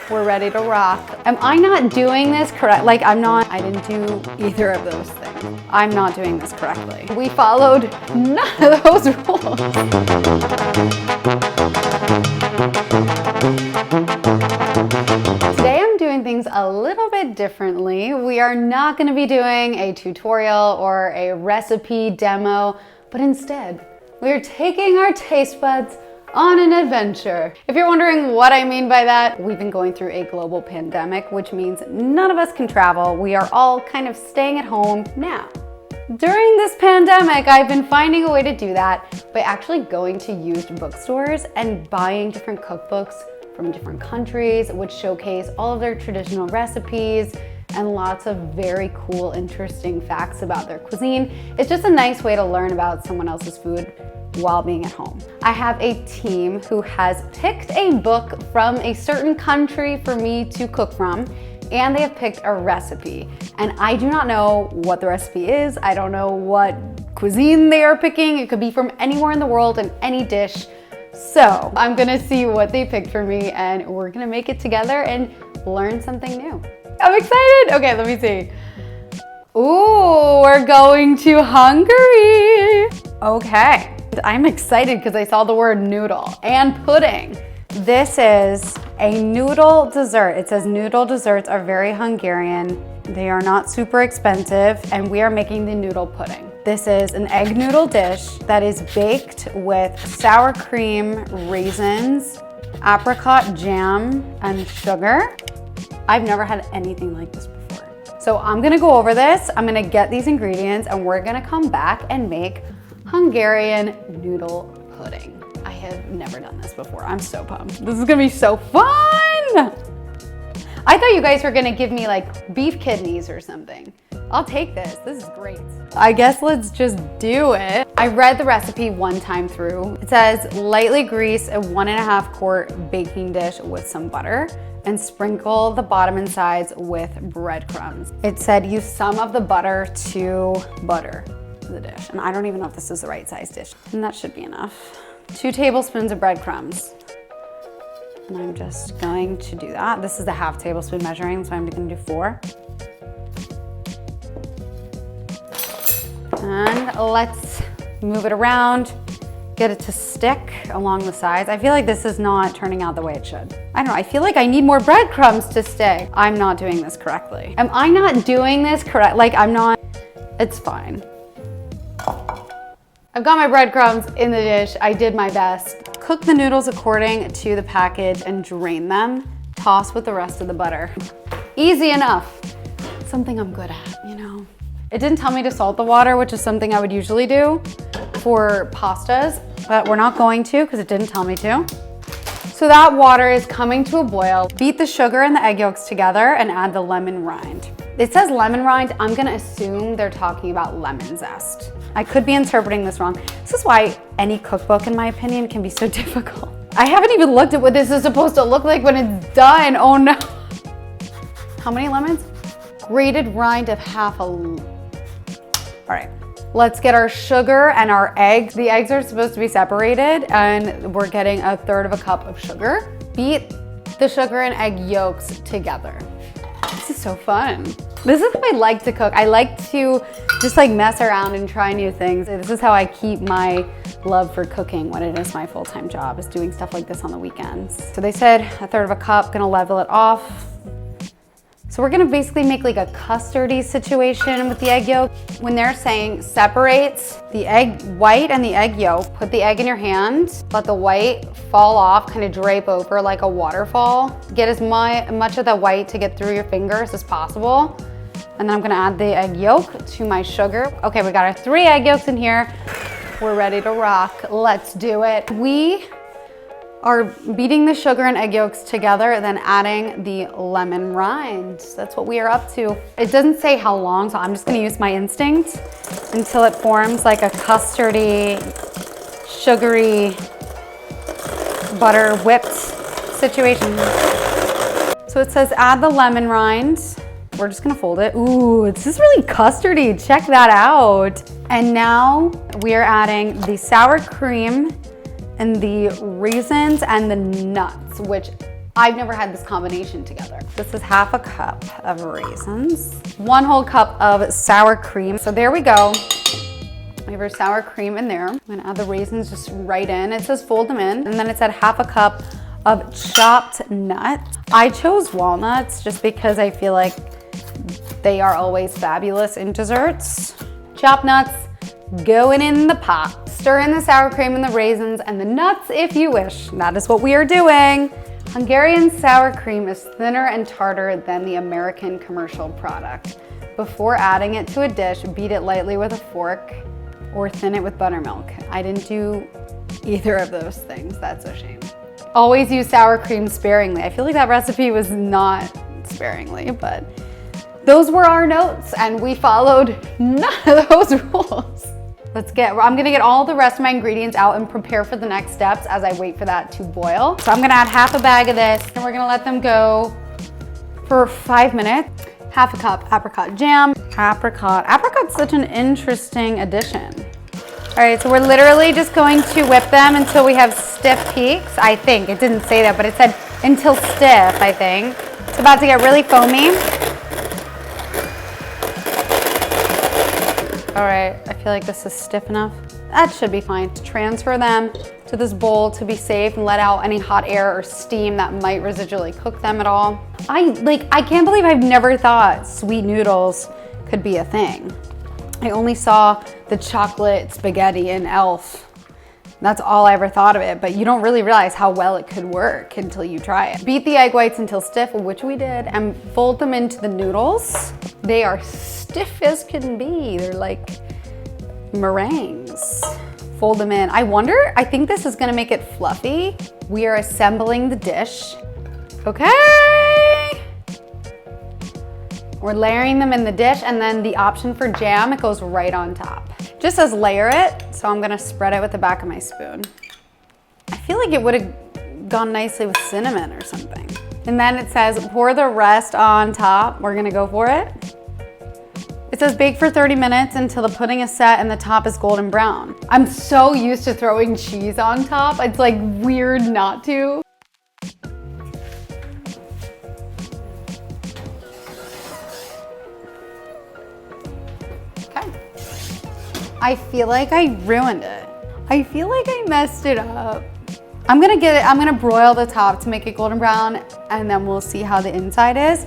We're ready to rock. Am I not doing this correct? Like I didn't do either of those things. I'm not doing this correctly. We followed none of those rules. Today I'm doing things a little bit differently. We are not going to be doing a tutorial or a recipe demo, but instead we are taking our taste buds on an adventure. If you're wondering what I mean by that, we've been going through a global pandemic, which means none of us can travel. We are all kind of staying at home now. During this pandemic, I've been finding a way to do that by actually going to used bookstores and buying different cookbooks from different countries, which showcase all of their traditional recipes and lots of very cool, interesting facts about their cuisine. It's just a nice way to learn about someone else's food while being at home. I have a team who has picked a book from a certain country for me to cook from, and they have picked a recipe. And I do not know what the recipe is. I don't know what cuisine they are picking. It could be from anywhere in the world and any dish. So I'm gonna see what they picked for me and we're gonna make it together and learn something new. I'm excited. Okay, let me see. Ooh, we're going to Hungary. Okay. I'm excited because I saw the word noodle and pudding. This is a noodle dessert. It says noodle desserts are very Hungarian. They are not super expensive, and we are making the noodle pudding. This is an egg noodle dish that is baked with sour cream, raisins, apricot jam, and sugar. I've never had anything like this before. So I'm gonna go over this. I'm gonna get these ingredients and we're gonna come back and make Hungarian noodle pudding. I have never done this before. I'm so pumped. This is gonna be so fun. I thought you guys were gonna give me like beef kidneys or something. I'll take this. This is great. I guess let's just do it. I read the recipe one time through. It says lightly grease a 1.5 quart baking dish with some butter and sprinkle the bottom and sides with breadcrumbs. It said use some of the butter to butter the dish. And I don't even know if this is the right size dish. And that should be enough. 2 tablespoons of breadcrumbs. And I'm just going to do that. This is the 1/2 tablespoon measuring, so I'm gonna do 4. And let's move it around, get it to stick along the sides. I feel like this is not turning out the way it should. I don't know, I feel like I need more breadcrumbs to stick. I'm not doing this correctly. Am I not doing this correct? Like I'm not, it's fine. I've got my breadcrumbs in the dish. I did my best. Cook the noodles according to the package and drain them. Toss with the rest of the butter. Easy enough. Something I'm good at, you know. It didn't tell me to salt the water, which is something I would usually do for pastas, but we're not going to because it didn't tell me to. So that water is coming to a boil. Beat the sugar and the egg yolks together and add the lemon rind. It says lemon rind. I'm gonna assume they're talking about lemon zest. I could be interpreting this wrong. This is why any cookbook, in my opinion, can be so difficult. I haven't even looked at what this is supposed to look like when it's done. Oh no. How many lemons? Grated rind of 1/2 All right, let's get our sugar and our eggs. The eggs are supposed to be separated and we're getting 1/3 cup of sugar. Beat the sugar and egg yolks together. This is so fun. This is how I like to cook. I like to just like mess around and try new things. This is how I keep my love for cooking when it is my full-time job, is doing stuff like this on the weekends. So they said 1/3 cup, gonna level it off. So we're gonna basically make like a custardy situation with the egg yolk. When they're saying separates the egg white and the egg yolk, put the egg in your hand, let the white fall off, kind of drape over like a waterfall. Get as much of the white to get through your fingers as possible. And then I'm gonna add the egg yolk to my sugar. Okay, we got our 3 egg yolks in here. We're ready to rock. Let's do it. We are beating the sugar and egg yolks together, then adding the lemon rind. That's what we are up to. It doesn't say how long, so I'm just gonna use my instinct until it forms like a custardy, sugary, butter whipped situation. So it says add the lemon rind. We're just gonna fold it. Ooh, this is really custardy, check that out. And now we are adding the sour cream and the raisins and the nuts, which I've never had this combination together. This is half a cup of raisins, 1 whole cup of sour cream. So there we go. We have our sour cream in there. I'm gonna add the raisins just right in. It says fold them in. And then it said half a cup of chopped nuts. I chose walnuts just because I feel like they are always fabulous in desserts. Chopped nuts going in the pot. Stir in the sour cream and the raisins and the nuts if you wish. That is what we are doing. Hungarian sour cream is thinner and tartar than the American commercial product. Before adding it to a dish, beat it lightly with a fork or thin it with buttermilk. I didn't do either of those things. That's a shame. Always use sour cream sparingly. I feel like that recipe was not sparingly, but those were our notes and we followed none of those rules. I'm gonna get all the rest of my ingredients out and prepare for the next steps as I wait for that to boil. So I'm gonna add half a bag of this and we're gonna let them go for 5 minutes. Half a cup apricot jam. Apricot's such an interesting addition. All right, so we're literally just going to whip them until we have stiff peaks. I think, it didn't say that, but it said until stiff, I think. It's about to get really foamy. All right, I feel like this is stiff enough. That should be fine. To transfer them to this bowl to be safe and let out any hot air or steam that might residually cook them at all. I can't believe I've never thought sweet noodles could be a thing. I only saw the chocolate spaghetti in Elf. That's all I ever thought of it, but you don't really realize how well it could work until you try it. Beat the egg whites until stiff, which we did, and fold them into the noodles. They are stiff as can be. They're like meringues. Fold them in. I think this is gonna make it fluffy. We are assembling the dish. Okay. We're layering them in the dish and then the option for jam, it goes right on top. Just says layer it, so I'm gonna spread it with the back of my spoon. I feel like it would have gone nicely with cinnamon or something. And then it says pour the rest on top. We're gonna go for it. It says bake for 30 minutes until the pudding is set and the top is golden brown. I'm so used to throwing cheese on top. It's like weird not to. Okay. I feel like I ruined it. I feel like I messed it up. I'm gonna broil the top to make it golden brown and then we'll see how the inside is.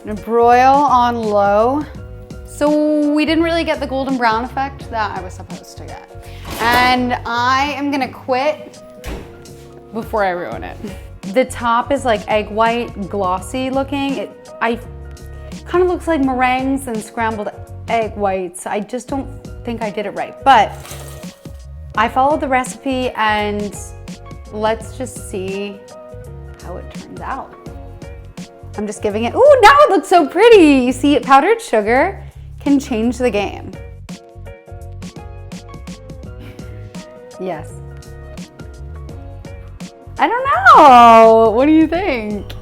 I'm gonna broil on low. So we didn't really get the golden brown effect that I was supposed to get. And I am gonna quit before I ruin it. The top is like egg white, glossy looking. It kind of looks like meringues and scrambled egg whites. I just don't think I did it right. But I followed the recipe and let's just see how it turns out. I'm just giving it, ooh, now it looks so pretty. You see, powdered sugar can change the game. Yes. I don't know. What do you think?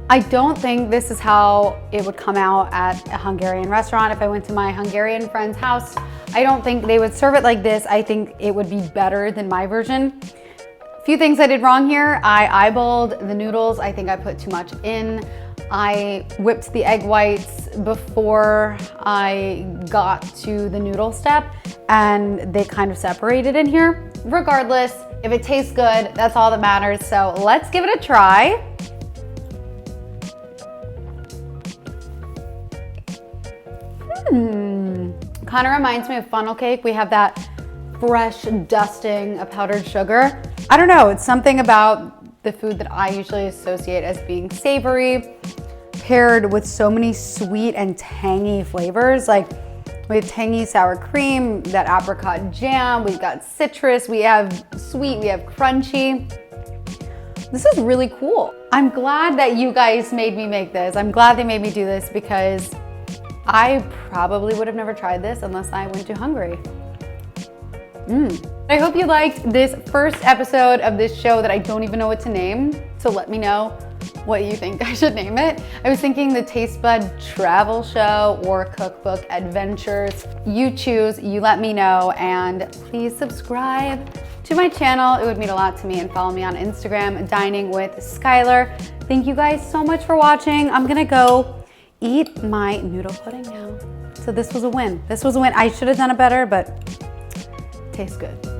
I don't think this is how it would come out at a Hungarian restaurant. If I went to my Hungarian friend's house, I don't think they would serve it like this. I think it would be better than my version. A few things I did wrong here. I eyeballed the noodles. I think I put too much in. I whipped the egg whites before I got to the noodle step and they kind of separated in here. Regardless, if it tastes good, that's all that matters. So let's give it a try. Kind of reminds me of funnel cake. We have that fresh dusting of powdered sugar. I don't know, it's something about the food that I usually associate as being savory, paired with so many sweet and tangy flavors. Like we have tangy sour cream, that apricot jam, we've got citrus, we have sweet, we have crunchy. This is really cool. I'm glad that you guys made me make this. I'm glad they made me do this because I probably would have never tried this unless I went to Hungary. I hope you liked this first episode of this show that I don't even know what to name. So let me know what you think I should name it. I was thinking the TASTEBUD travel show or cookbook adventures. You choose, you let me know, and please subscribe to my channel. It would mean a lot to me, and follow me on Instagram, Dining with Skyler. Thank you guys so much for watching. I'm gonna go eat my noodle pudding now. So this was a win. This was a win. I should have done it better, but tastes good.